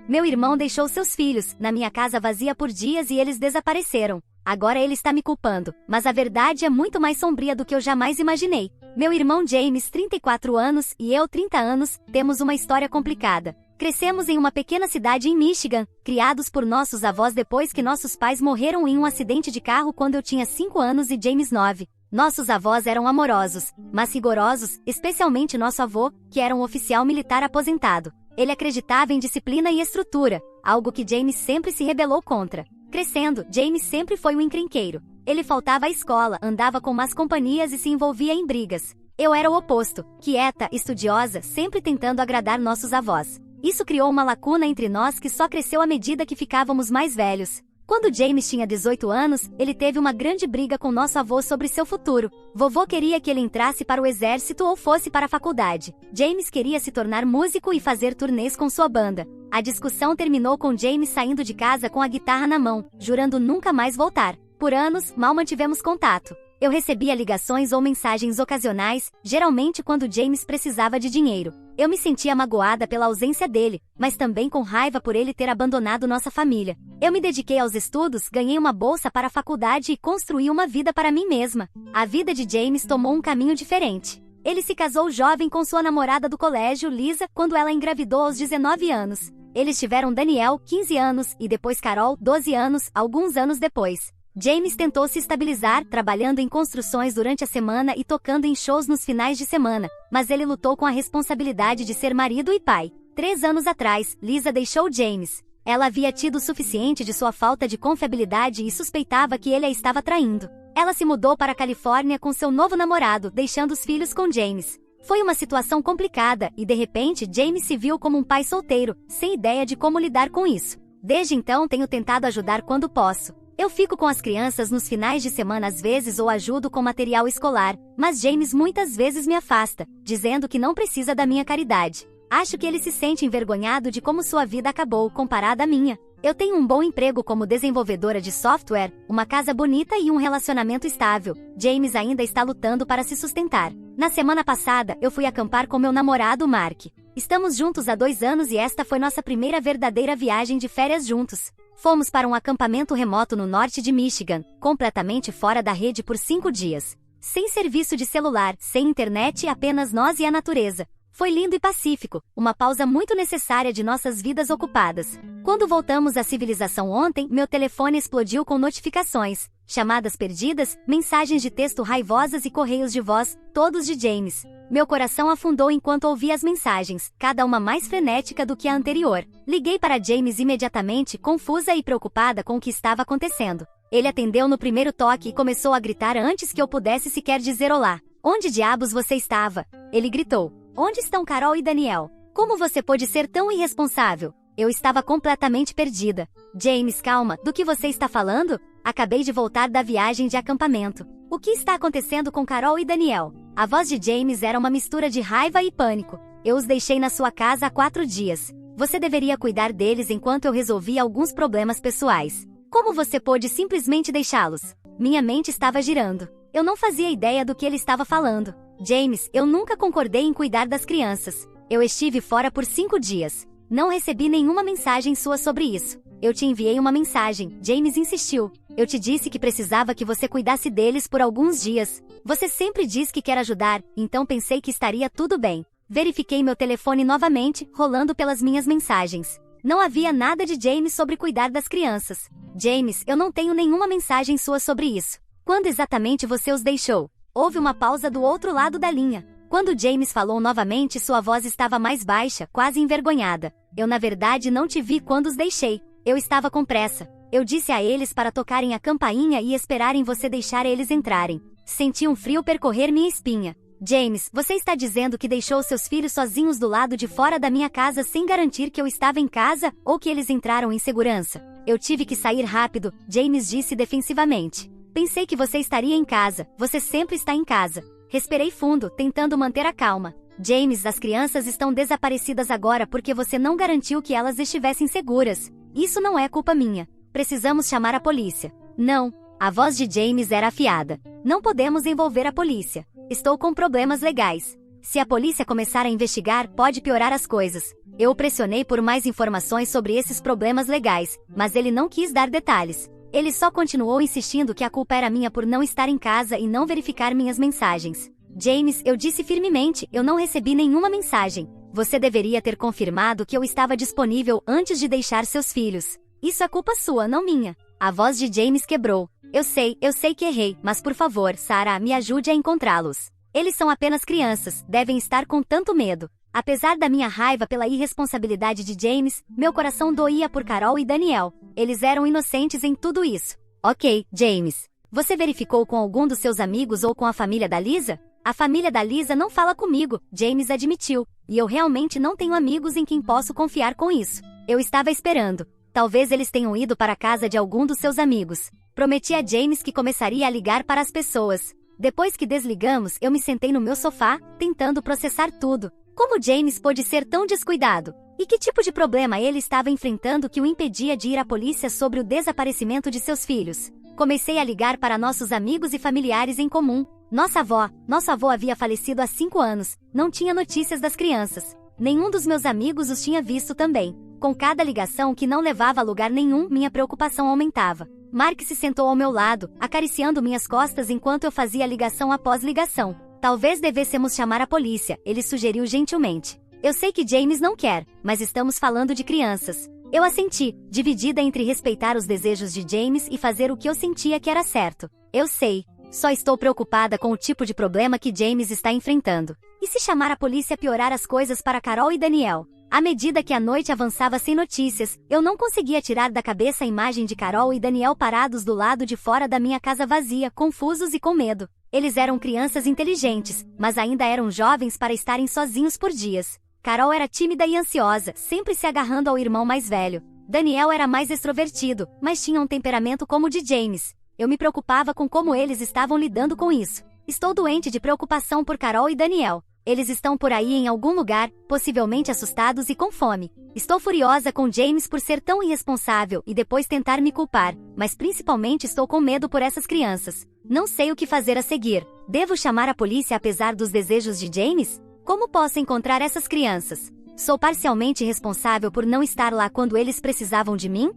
Meu irmão deixou seus filhos na minha casa vazia por dias e eles desapareceram. Agora ele está me culpando, mas a verdade é muito mais sombria do que eu jamais imaginei. Meu irmão James, 34 anos, e eu, 30 anos, temos uma história complicada. Crescemos em uma pequena cidade em Michigan, criados por nossos avós depois que nossos pais morreram em um acidente de carro quando eu tinha 5 anos e James 9. Nossos avós eram amorosos, mas rigorosos, especialmente nosso avô, que era um oficial militar aposentado. Ele acreditava em disciplina e estrutura, algo que James sempre se rebelou contra. Crescendo, James sempre foi um encrenqueiro. Ele faltava à escola, andava com más companhias e se envolvia em brigas. Eu era o oposto, quieta, estudiosa, sempre tentando agradar nossos avós. Isso criou uma lacuna entre nós que só cresceu à medida que ficávamos mais velhos. Quando James tinha 18 anos, ele teve uma grande briga com nosso avô sobre seu futuro. Vovô queria que ele entrasse para o exército ou fosse para a faculdade. James queria se tornar músico e fazer turnês com sua banda. A discussão terminou com James saindo de casa com a guitarra na mão, jurando nunca mais voltar. Por anos, mal mantivemos contato. Eu recebia ligações ou mensagens ocasionais, geralmente quando James precisava de dinheiro. Eu me sentia magoada pela ausência dele, mas também com raiva por ele ter abandonado nossa família. Eu me dediquei aos estudos, ganhei uma bolsa para a faculdade e construí uma vida para mim mesma. A vida de James tomou um caminho diferente. Ele se casou jovem com sua namorada do colégio, Lisa, quando ela engravidou aos 19 anos. Eles tiveram Daniel, 15 anos, e depois Carol, 12 anos, alguns anos depois. James tentou se estabilizar, trabalhando em construções durante a semana e tocando em shows nos finais de semana, mas ele lutou com a responsabilidade de ser marido e pai. 3 anos atrás, Lisa deixou James. Ela havia tido o suficiente de sua falta de confiabilidade e suspeitava que ele a estava traindo. Ela se mudou para a Califórnia com seu novo namorado, deixando os filhos com James. Foi uma situação complicada e, de repente, James se viu como um pai solteiro, sem ideia de como lidar com isso. Desde então tenho tentado ajudar quando posso. Eu fico com as crianças nos finais de semana às vezes ou ajudo com material escolar, mas James muitas vezes me afasta, dizendo que não precisa da minha caridade. Acho que ele se sente envergonhado de como sua vida acabou comparada à minha. Eu tenho um bom emprego como desenvolvedora de software, uma casa bonita e um relacionamento estável. James ainda está lutando para se sustentar. Na semana passada, eu fui acampar com meu namorado Mark. Estamos juntos há 2 anos e esta foi nossa primeira verdadeira viagem de férias juntos. Fomos para um acampamento remoto no norte de Michigan, completamente fora da rede por 5 dias. Sem serviço de celular, sem internet e apenas nós e a natureza. Foi lindo e pacífico, uma pausa muito necessária de nossas vidas ocupadas. Quando voltamos à civilização ontem, meu telefone explodiu com notificações, chamadas perdidas, mensagens de texto raivosas e correios de voz, todos de James. Meu coração afundou enquanto ouvi as mensagens, cada uma mais frenética do que a anterior. Liguei para James imediatamente, confusa e preocupada com o que estava acontecendo. Ele atendeu no primeiro toque e começou a gritar antes que eu pudesse sequer dizer olá. Onde diabos você estava? Ele gritou. Onde estão Carol e Daniel? Como você pôde ser tão irresponsável? Eu estava completamente perdida. James, calma, do que você está falando? Acabei de voltar da viagem de acampamento. O que está acontecendo com Carol e Daniel? A voz de James era uma mistura de raiva e pânico. Eu os deixei na sua casa há 4 dias. Você deveria cuidar deles enquanto eu resolvia alguns problemas pessoais. Como você pôde simplesmente deixá-los? Minha mente estava girando. Eu não fazia ideia do que ele estava falando. James, eu nunca concordei em cuidar das crianças. Eu estive fora por 5 dias. Não recebi nenhuma mensagem sua sobre isso. Eu te enviei uma mensagem, James insistiu. Eu te disse que precisava que você cuidasse deles por alguns dias. Você sempre diz que quer ajudar, então pensei que estaria tudo bem. Verifiquei meu telefone novamente, rolando pelas minhas mensagens. Não havia nada de James sobre cuidar das crianças. James, eu não tenho nenhuma mensagem sua sobre isso. Quando exatamente você os deixou? Houve uma pausa do outro lado da linha. Quando James falou novamente, sua voz estava mais baixa, quase envergonhada. Eu na verdade não te vi quando os deixei. Eu estava com pressa. Eu disse a eles para tocarem a campainha e esperarem você deixar eles entrarem. Senti um frio percorrer minha espinha. James, você está dizendo que deixou seus filhos sozinhos do lado de fora da minha casa sem garantir que eu estava em casa, ou que eles entraram em segurança? Eu tive que sair rápido, James disse defensivamente. Pensei que você estaria em casa, você sempre está em casa. Respirei fundo, tentando manter a calma. James, as crianças estão desaparecidas agora porque você não garantiu que elas estivessem seguras. Isso não é culpa minha. Precisamos chamar a polícia. Não. A voz de James era afiada. Não podemos envolver a polícia. Estou com problemas legais. Se a polícia começar a investigar, pode piorar as coisas. Eu o pressionei por mais informações sobre esses problemas legais, mas ele não quis dar detalhes. Ele só continuou insistindo que a culpa era minha por não estar em casa e não verificar minhas mensagens. James, eu disse firmemente, eu não recebi nenhuma mensagem. Você deveria ter confirmado que eu estava disponível antes de deixar seus filhos. Isso é culpa sua, não minha. A voz de James quebrou. Eu sei que errei, mas por favor, Sarah, me ajude a encontrá-los. Eles são apenas crianças, devem estar com tanto medo. Apesar da minha raiva pela irresponsabilidade de James, meu coração doía por Carol e Daniel. Eles eram inocentes em tudo isso. Ok, James. Você verificou com algum dos seus amigos ou com a família da Lisa? A família da Lisa não fala comigo, James admitiu. E eu realmente não tenho amigos em quem posso confiar com isso. Eu estava esperando. Talvez eles tenham ido para a casa de algum dos seus amigos. Prometi a James que começaria a ligar para as pessoas. Depois que desligamos, eu me sentei no meu sofá, tentando processar tudo. Como James pôde ser tão descuidado? E que tipo de problema ele estava enfrentando que o impedia de ir à polícia sobre o desaparecimento de seus filhos? Comecei a ligar para nossos amigos e familiares em comum. Nosso avô havia falecido há 5 anos, não tinha notícias das crianças. Nenhum dos meus amigos os tinha visto também. Com cada ligação que não levava a lugar nenhum, minha preocupação aumentava. Mark se sentou ao meu lado, acariciando minhas costas enquanto eu fazia ligação após ligação. Talvez devêssemos chamar a polícia, ele sugeriu gentilmente. Eu sei que James não quer, mas estamos falando de crianças. Eu assenti, dividida entre respeitar os desejos de James e fazer o que eu sentia que era certo. Eu sei. Só estou preocupada com o tipo de problema que James está enfrentando. E se chamar a polícia piorar as coisas para Carol e Daniel? À medida que a noite avançava sem notícias, eu não conseguia tirar da cabeça a imagem de Carol e Daniel parados do lado de fora da minha casa vazia, confusos e com medo. Eles eram crianças inteligentes, mas ainda eram jovens para estarem sozinhos por dias. Carol era tímida e ansiosa, sempre se agarrando ao irmão mais velho. Daniel era mais extrovertido, mas tinha um temperamento como o de James. Eu me preocupava com como eles estavam lidando com isso. Estou doente de preocupação por Carol e Daniel. Eles estão por aí em algum lugar, possivelmente assustados e com fome. Estou furiosa com James por ser tão irresponsável e depois tentar me culpar, mas principalmente estou com medo por essas crianças. Não sei o que fazer a seguir. Devo chamar a polícia apesar dos desejos de James? Como posso encontrar essas crianças? Sou parcialmente responsável por não estar lá quando eles precisavam de mim?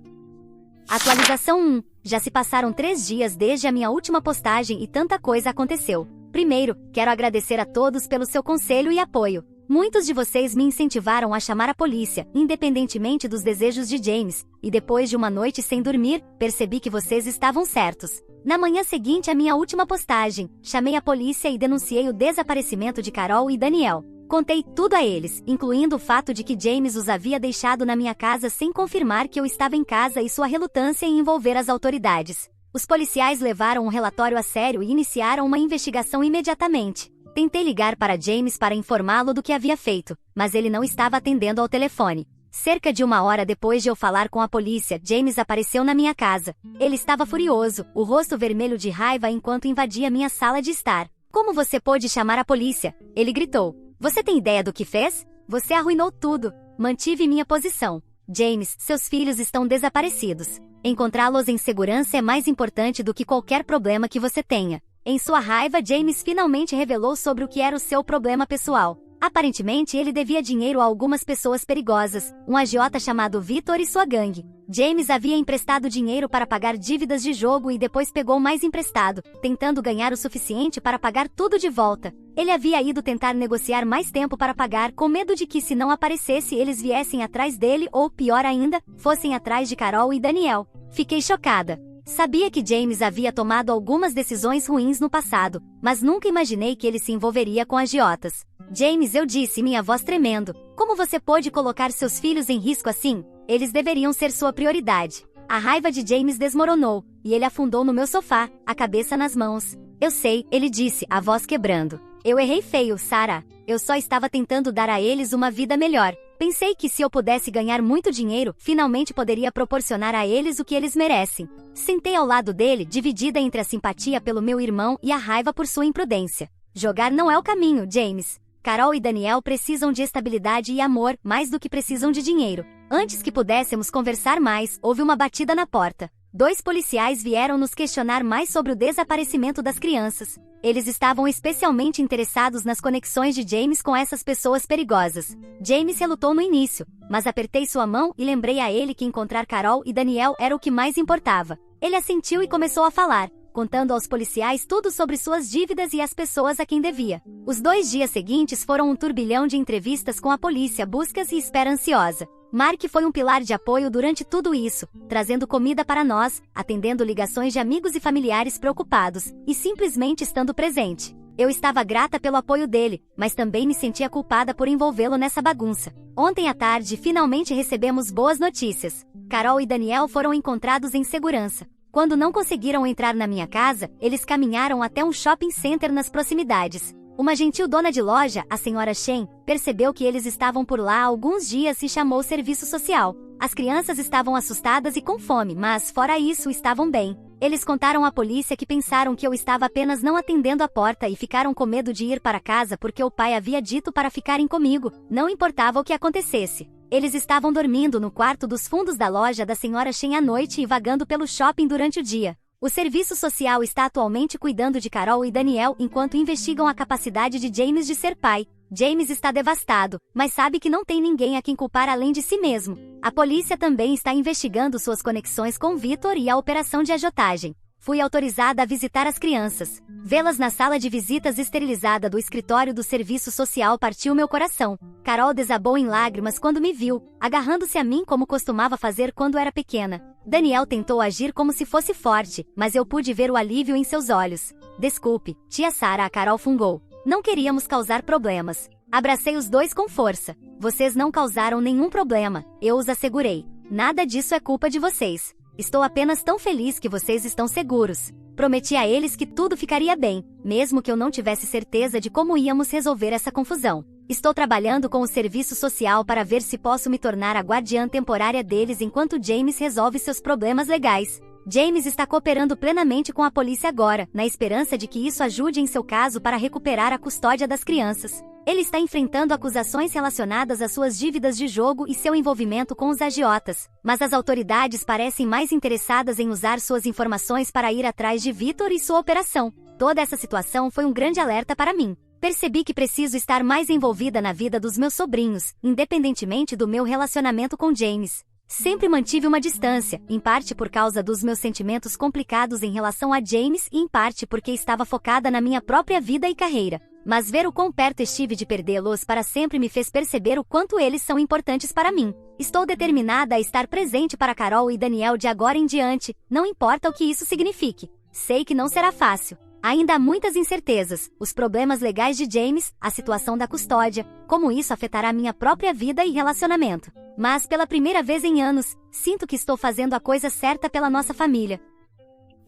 Atualização 1. Já se passaram 3 dias desde a minha última postagem e tanta coisa aconteceu. Primeiro, quero agradecer a todos pelo seu conselho e apoio. Muitos de vocês me incentivaram a chamar a polícia, independentemente dos desejos de James, e depois de uma noite sem dormir, percebi que vocês estavam certos. Na manhã seguinte à minha última postagem, chamei a polícia e denunciei o desaparecimento de Carol e Daniel. Contei tudo a eles, incluindo o fato de que James os havia deixado na minha casa sem confirmar que eu estava em casa e sua relutância em envolver as autoridades. Os policiais levaram o relatório a sério e iniciaram uma investigação imediatamente. Tentei ligar para James para informá-lo do que havia feito, mas ele não estava atendendo ao telefone. Cerca de 1 hora depois de eu falar com a polícia, James apareceu na minha casa. Ele estava furioso, o rosto vermelho de raiva enquanto invadia minha sala de estar. "Como você pôde chamar a polícia?" ele gritou. "Você tem ideia do que fez? Você arruinou tudo." Mantive minha posição. "James, seus filhos estão desaparecidos. Encontrá-los em segurança é mais importante do que qualquer problema que você tenha." Em sua raiva, James finalmente revelou sobre o que era o seu problema pessoal. Aparentemente, ele devia dinheiro a algumas pessoas perigosas, um agiota chamado Victor e sua gangue. James havia emprestado dinheiro para pagar dívidas de jogo e depois pegou mais emprestado, tentando ganhar o suficiente para pagar tudo de volta. Ele havia ido tentar negociar mais tempo para pagar, com medo de que, se não aparecesse, eles viessem atrás dele ou, pior ainda, fossem atrás de Carol e Daniel. Fiquei chocada. Sabia que James havia tomado algumas decisões ruins no passado, mas nunca imaginei que ele se envolveria com agiotas. "James", eu disse, minha voz tremendo, "como você pôde colocar seus filhos em risco assim? Eles deveriam ser sua prioridade." A raiva de James desmoronou, e ele afundou no meu sofá, a cabeça nas mãos. "Eu sei", ele disse, a voz quebrando. "Eu errei feio, Sarah. Eu só estava tentando dar a eles uma vida melhor. Pensei que se eu pudesse ganhar muito dinheiro, finalmente poderia proporcionar a eles o que eles merecem." Sentei ao lado dele, dividida entre a simpatia pelo meu irmão e a raiva por sua imprudência. "Jogar não é o caminho, James. Carol e Daniel precisam de estabilidade e amor, mais do que precisam de dinheiro." Antes que pudéssemos conversar mais, houve uma batida na porta. 2 policiais vieram nos questionar mais sobre o desaparecimento das crianças. Eles estavam especialmente interessados nas conexões de James com essas pessoas perigosas. James relutou no início, mas apertei sua mão e lembrei a ele que encontrar Carol e Daniel era o que mais importava. Ele assentiu e começou a falar, contando aos policiais tudo sobre suas dívidas e as pessoas a quem devia. Os 2 dias seguintes foram um turbilhão de entrevistas com a polícia, buscas e espera ansiosa. Mark foi um pilar de apoio durante tudo isso, trazendo comida para nós, atendendo ligações de amigos e familiares preocupados, e simplesmente estando presente. Eu estava grata pelo apoio dele, mas também me sentia culpada por envolvê-lo nessa bagunça. Ontem à tarde, finalmente recebemos boas notícias. Carol e Daniel foram encontrados em segurança. Quando não conseguiram entrar na minha casa, eles caminharam até um shopping center nas proximidades. Uma gentil dona de loja, a senhora Shen, percebeu que eles estavam por lá há alguns dias e chamou o serviço social. As crianças estavam assustadas e com fome, mas, fora isso, estavam bem. Eles contaram à polícia que pensaram que eu estava apenas não atendendo a porta e ficaram com medo de ir para casa porque o pai havia dito para ficarem comigo, não importava o que acontecesse. Eles estavam dormindo no quarto dos fundos da loja da senhora Shen à noite e vagando pelo shopping durante o dia. O serviço social está atualmente cuidando de Carol e Daniel enquanto investigam a capacidade de James de ser pai. James está devastado, mas sabe que não tem ninguém a quem culpar além de si mesmo. A polícia também está investigando suas conexões com Victor e a operação de agiotagem. Fui autorizada a visitar as crianças. Vê-las na sala de visitas esterilizada do escritório do serviço social partiu meu coração. Carol desabou em lágrimas quando me viu, agarrando-se a mim como costumava fazer quando era pequena. Daniel tentou agir como se fosse forte, mas eu pude ver o alívio em seus olhos. "Desculpe, tia Sarah", a Carol fungou. "Não queríamos causar problemas." Abracei os 2 com força. "Vocês não causaram nenhum problema", eu os assegurei. "Nada disso é culpa de vocês. Estou apenas tão feliz que vocês estão seguros." Prometi a eles que tudo ficaria bem, mesmo que eu não tivesse certeza de como íamos resolver essa confusão. Estou trabalhando com o serviço social para ver se posso me tornar a guardiã temporária deles enquanto James resolve seus problemas legais. James está cooperando plenamente com a polícia agora, na esperança de que isso ajude em seu caso para recuperar a custódia das crianças. Ele está enfrentando acusações relacionadas às suas dívidas de jogo e seu envolvimento com os agiotas, mas as autoridades parecem mais interessadas em usar suas informações para ir atrás de Victor e sua operação. Toda essa situação foi um grande alerta para mim. Percebi que preciso estar mais envolvida na vida dos meus sobrinhos, independentemente do meu relacionamento com James. Sempre mantive uma distância, em parte por causa dos meus sentimentos complicados em relação a James e em parte porque estava focada na minha própria vida e carreira. Mas ver o quão perto estive de perdê-los para sempre me fez perceber o quanto eles são importantes para mim. Estou determinada a estar presente para Carol e Daniel de agora em diante, não importa o que isso signifique. Sei que não será fácil. Ainda há muitas incertezas, os problemas legais de James, a situação da custódia, como isso afetará minha própria vida e relacionamento. Mas, pela primeira vez em anos, sinto que estou fazendo a coisa certa pela nossa família.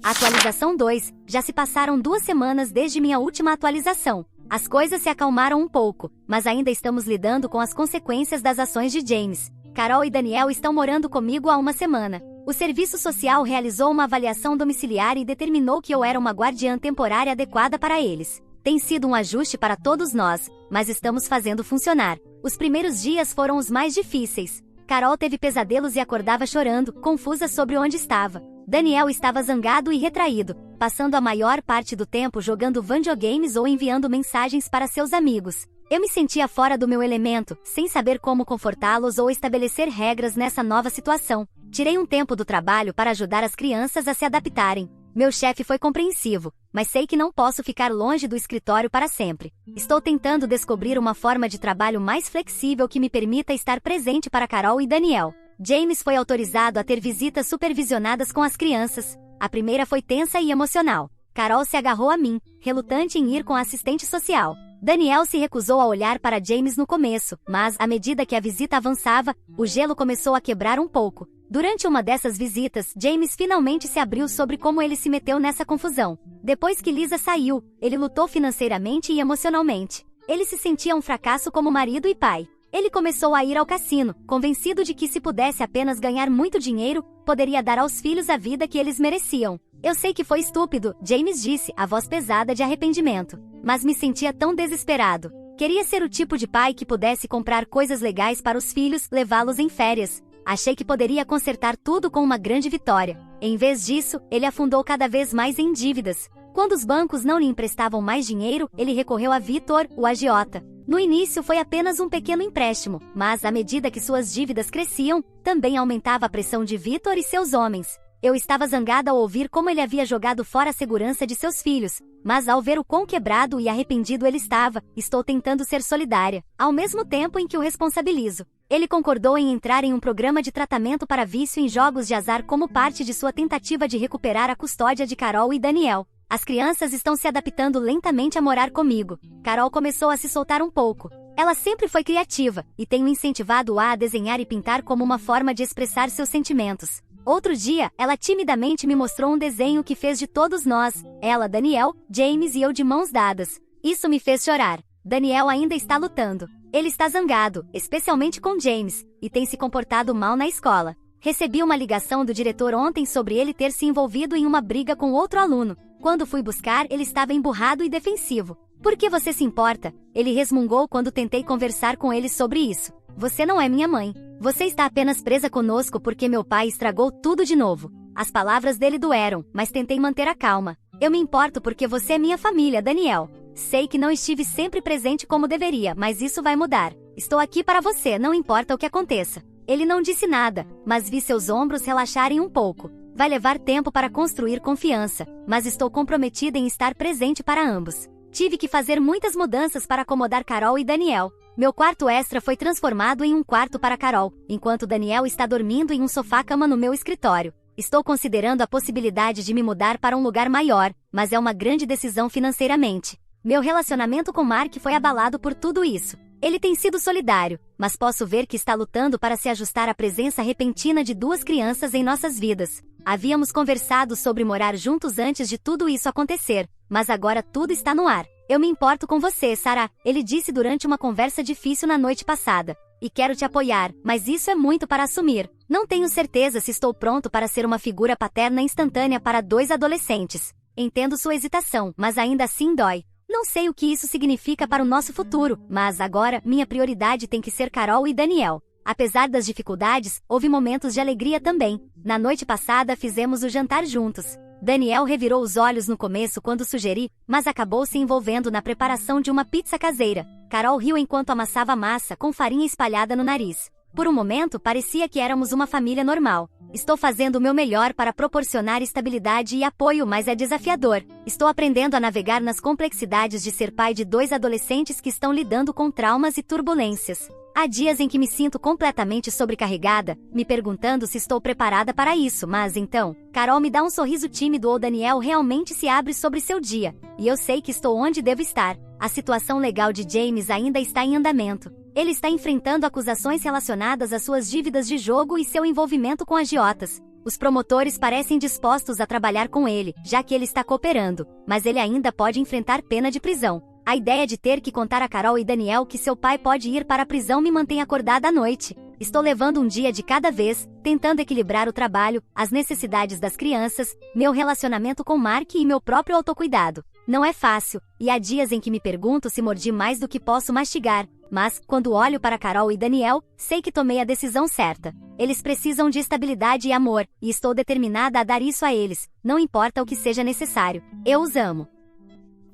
Atualização 2. Já se passaram 2 semanas desde minha última atualização. As coisas se acalmaram um pouco, mas ainda estamos lidando com as consequências das ações de James. Carol e Daniel estão morando comigo há uma semana. O serviço social realizou uma avaliação domiciliar e determinou que eu era uma guardiã temporária adequada para eles. Tem sido um ajuste para todos nós, mas estamos fazendo funcionar. Os primeiros dias foram os mais difíceis. Carol teve pesadelos e acordava chorando, confusa sobre onde estava. Daniel estava zangado e retraído, passando a maior parte do tempo jogando videogames ou enviando mensagens para seus amigos. Eu me sentia fora do meu elemento, sem saber como confortá-los ou estabelecer regras nessa nova situação. Tirei um tempo do trabalho para ajudar as crianças a se adaptarem. Meu chefe foi compreensivo, mas sei que não posso ficar longe do escritório para sempre. Estou tentando descobrir uma forma de trabalho mais flexível que me permita estar presente para Carol e Daniel. James foi autorizado a ter visitas supervisionadas com as crianças. A primeira foi tensa e emocional. Carol se agarrou a mim, relutante em ir com a assistente social. Daniel se recusou a olhar para James no começo, mas, à medida que a visita avançava, o gelo começou a quebrar um pouco. Durante uma dessas visitas, James finalmente se abriu sobre como ele se meteu nessa confusão. Depois que Lisa saiu, ele lutou financeiramente e emocionalmente. Ele se sentia um fracasso como marido e pai. Ele começou a ir ao cassino, convencido de que se pudesse apenas ganhar muito dinheiro, poderia dar aos filhos a vida que eles mereciam. Eu sei que foi estúpido, James disse, a voz pesada de arrependimento. Mas me sentia tão desesperado. Queria ser o tipo de pai que pudesse comprar coisas legais para os filhos, levá-los em férias. Achei que poderia consertar tudo com uma grande vitória. Em vez disso, ele afundou cada vez mais em dívidas. Quando os bancos não lhe emprestavam mais dinheiro, ele recorreu a Victor, o agiota. No início foi apenas um pequeno empréstimo, mas à medida que suas dívidas cresciam, também aumentava a pressão de Victor e seus homens. Eu estava zangada ao ouvir como ele havia jogado fora a segurança de seus filhos, mas ao ver o quão quebrado e arrependido ele estava, estou tentando ser solidária, ao mesmo tempo em que o responsabilizo. Ele concordou em entrar em um programa de tratamento para vício em jogos de azar como parte de sua tentativa de recuperar a custódia de Carol e Daniel. As crianças estão se adaptando lentamente a morar comigo. Carol começou a se soltar um pouco. Ela sempre foi criativa, e tenho incentivado-a a desenhar e pintar como uma forma de expressar seus sentimentos. Outro dia, ela timidamente me mostrou um desenho que fez de todos nós, ela, Daniel, James e eu de mãos dadas. Isso me fez chorar. Daniel ainda está lutando. Ele está zangado, especialmente com James, e tem se comportado mal na escola. Recebi uma ligação do diretor ontem sobre ele ter se envolvido em uma briga com outro aluno. Quando fui buscar, ele estava emburrado e defensivo. Por que você se importa? Ele resmungou quando tentei conversar com ele sobre isso. Você não é minha mãe. Você está apenas presa conosco porque meu pai estragou tudo de novo. As palavras dele doeram, mas tentei manter a calma. Eu me importo porque você é minha família, Daniel. Sei que não estive sempre presente como deveria, mas isso vai mudar. Estou aqui para você, não importa o que aconteça. Ele não disse nada, mas vi seus ombros relaxarem um pouco. Vai levar tempo para construir confiança, mas estou comprometida em estar presente para ambos. Tive que fazer muitas mudanças para acomodar Carol e Daniel. Meu quarto extra foi transformado em um quarto para Carol, enquanto Daniel está dormindo em um sofá-cama no meu escritório. Estou considerando a possibilidade de me mudar para um lugar maior, mas é uma grande decisão financeiramente. Meu relacionamento com Mark foi abalado por tudo isso. Ele tem sido solidário, mas posso ver que está lutando para se ajustar à presença repentina de 2 crianças em nossas vidas. Havíamos conversado sobre morar juntos antes de tudo isso acontecer, mas agora tudo está no ar. Eu me importo com você, Sarah, ele disse durante uma conversa difícil na noite passada. E quero te apoiar, mas isso é muito para assumir. Não tenho certeza se estou pronto para ser uma figura paterna instantânea para 2 adolescentes. Entendo sua hesitação, mas ainda assim dói. Não sei o que isso significa para o nosso futuro, mas agora, minha prioridade tem que ser Carol e Daniel. Apesar das dificuldades, houve momentos de alegria também. Na noite passada fizemos o jantar juntos. Daniel revirou os olhos no começo quando sugeri, mas acabou se envolvendo na preparação de uma pizza caseira. Carol riu enquanto amassava a massa com farinha espalhada no nariz. Por um momento, parecia que éramos uma família normal. Estou fazendo o meu melhor para proporcionar estabilidade e apoio, mas é desafiador. Estou aprendendo a navegar nas complexidades de ser pai de 2 adolescentes que estão lidando com traumas e turbulências. Há dias em que me sinto completamente sobrecarregada, me perguntando se estou preparada para isso, mas então, Carol me dá um sorriso tímido ou Daniel realmente se abre sobre seu dia, e eu sei que estou onde devo estar. A situação legal de James ainda está em andamento. Ele está enfrentando acusações relacionadas às suas dívidas de jogo e seu envolvimento com agiotas. Os promotores parecem dispostos a trabalhar com ele, já que ele está cooperando, mas ele ainda pode enfrentar pena de prisão. A ideia de ter que contar a Carol e Daniel que seu pai pode ir para a prisão me mantém acordada à noite. Estou levando um dia de cada vez, tentando equilibrar o trabalho, as necessidades das crianças, meu relacionamento com Mark e meu próprio autocuidado. Não é fácil, e há dias em que me pergunto se mordi mais do que posso mastigar, mas, quando olho para Carol e Daniel, sei que tomei a decisão certa. Eles precisam de estabilidade e amor, e estou determinada a dar isso a eles, não importa o que seja necessário. Eu os amo.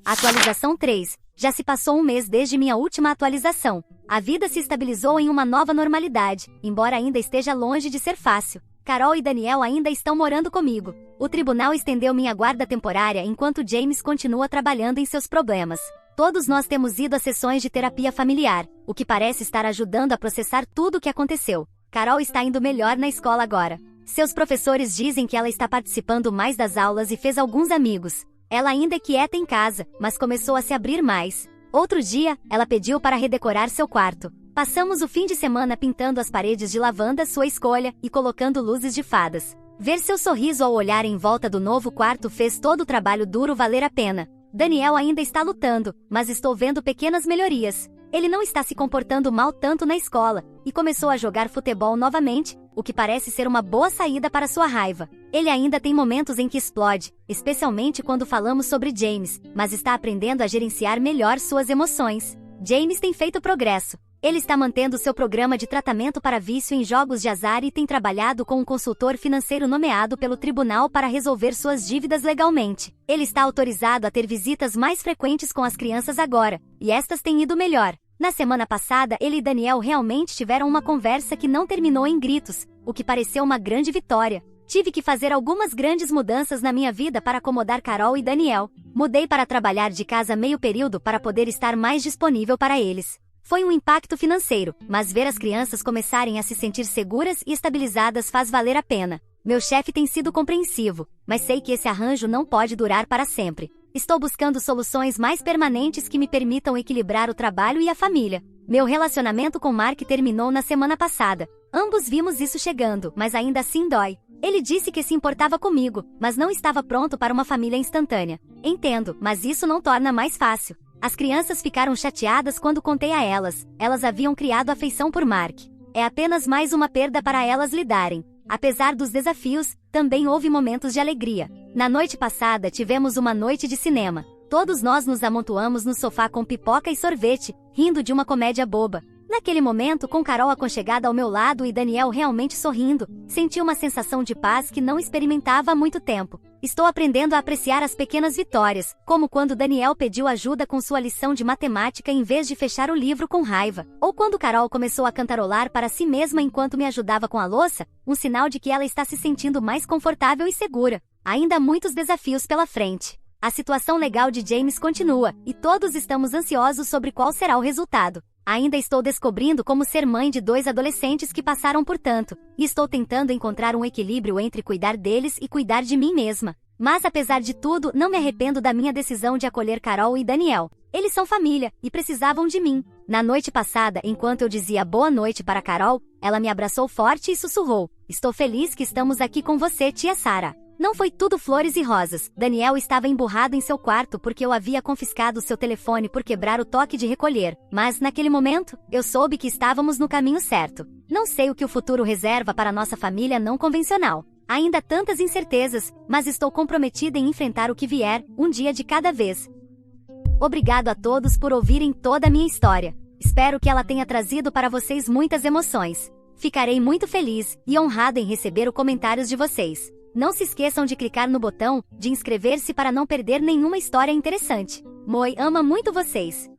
Atualização 3. Já se passou um mês desde minha última atualização. A vida se estabilizou em uma nova normalidade, embora ainda esteja longe de ser fácil. Carol e Daniel ainda estão morando comigo. O tribunal estendeu minha guarda temporária enquanto James continua trabalhando em seus problemas. Todos nós temos ido a sessões de terapia familiar, o que parece estar ajudando a processar tudo o que aconteceu. Carol está indo melhor na escola agora. Seus professores dizem que ela está participando mais das aulas e fez alguns amigos. Ela ainda é quieta em casa, mas começou a se abrir mais. Outro dia, ela pediu para redecorar seu quarto. Passamos o fim de semana pintando as paredes de lavanda, sua escolha, e colocando luzes de fadas. Ver seu sorriso ao olhar em volta do novo quarto fez todo o trabalho duro valer a pena. Daniel ainda está lutando, mas estou vendo pequenas melhorias. Ele não está se comportando mal tanto na escola, e começou a jogar futebol novamente, o que parece ser uma boa saída para sua raiva. Ele ainda tem momentos em que explode, especialmente quando falamos sobre James, mas está aprendendo a gerenciar melhor suas emoções. James tem feito progresso. Ele está mantendo seu programa de tratamento para vício em jogos de azar e tem trabalhado com um consultor financeiro nomeado pelo tribunal para resolver suas dívidas legalmente. Ele está autorizado a ter visitas mais frequentes com as crianças agora, e estas têm ido melhor. Na semana passada, ele e Daniel realmente tiveram uma conversa que não terminou em gritos, o que pareceu uma grande vitória. Tive que fazer algumas grandes mudanças na minha vida para acomodar Carol e Daniel. Mudei para trabalhar de casa meio período para poder estar mais disponível para eles. Foi um impacto financeiro, mas ver as crianças começarem a se sentir seguras e estabilizadas faz valer a pena. Meu chefe tem sido compreensivo, mas sei que esse arranjo não pode durar para sempre. Estou buscando soluções mais permanentes que me permitam equilibrar o trabalho e a família. Meu relacionamento com Mark terminou na semana passada. Ambos vimos isso chegando, mas ainda assim dói. Ele disse que se importava comigo, mas não estava pronto para uma família instantânea. Entendo, mas isso não torna mais fácil. As crianças ficaram chateadas quando contei a elas. Elas haviam criado afeição por Mark. É apenas mais uma perda para elas lidarem. Apesar dos desafios, também houve momentos de alegria. Na noite passada tivemos uma noite de cinema. Todos nós nos amontoamos no sofá com pipoca e sorvete, rindo de uma comédia boba. Naquele momento, com Carol aconchegada ao meu lado e Daniel realmente sorrindo, senti uma sensação de paz que não experimentava há muito tempo. Estou aprendendo a apreciar as pequenas vitórias, como quando Daniel pediu ajuda com sua lição de matemática em vez de fechar o livro com raiva, ou quando Carol começou a cantarolar para si mesma enquanto me ajudava com a louça, um sinal de que ela está se sentindo mais confortável e segura. Ainda há muitos desafios pela frente. A situação legal de James continua, e todos estamos ansiosos sobre qual será o resultado. Ainda estou descobrindo como ser mãe de 2 adolescentes que passaram por tanto, e estou tentando encontrar um equilíbrio entre cuidar deles e cuidar de mim mesma. Mas apesar de tudo, não me arrependo da minha decisão de acolher Carol e Daniel. Eles são família, e precisavam de mim. Na noite passada, enquanto eu dizia boa noite para Carol, ela me abraçou forte e sussurrou: "Estou feliz que estamos aqui com você, tia Sarah." Não foi tudo flores e rosas. Daniel estava emburrado em seu quarto porque eu havia confiscado seu telefone por quebrar o toque de recolher. Mas, naquele momento, eu soube que estávamos no caminho certo. Não sei o que o futuro reserva para nossa família não convencional. Ainda tantas incertezas, mas estou comprometida em enfrentar o que vier, um dia de cada vez. Obrigado a todos por ouvirem toda a minha história. Espero que ela tenha trazido para vocês muitas emoções. Ficarei muito feliz e honrada em receber os comentários de vocês. Não se esqueçam de clicar no botão de inscrever-se para não perder nenhuma história interessante. Moi ama muito vocês.